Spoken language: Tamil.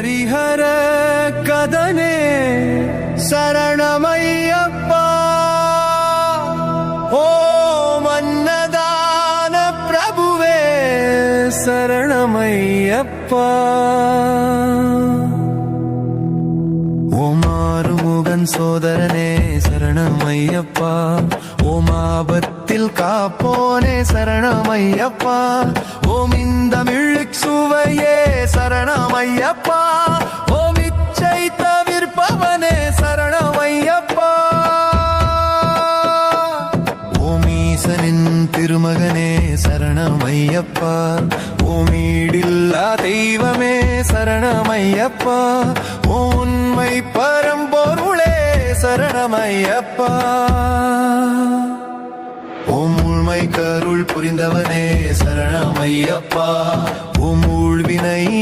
ஹரிஹர கதனே சரணமையப்பா. ஓம் அன்னதான பிரபுவே சரணமையப்பா. ஓம் ஆறுமுகன் சோதரனே சரணமையப்பா. ஓம் ஆபத்தில் காப்போனே சரணமையப்பா. ஓம் இந்த மிழுக் சுவையே சரணமையப்பா. ஓம் இச்சை தவிர்ப்பவனே சரணமையப்பா. ஓம் ஈசனின் திருமகனே சரணமையப்பா. ஓம் ஈடில்லா தெய்வமே சரணமையப்பா. ஓம் உண்மை பரம்பொருளே சரணமையப்பா. ஓம் உண்மை கருள் புரிந்தவனே சரணமையப்பா. ஓம் ஊழ்வினை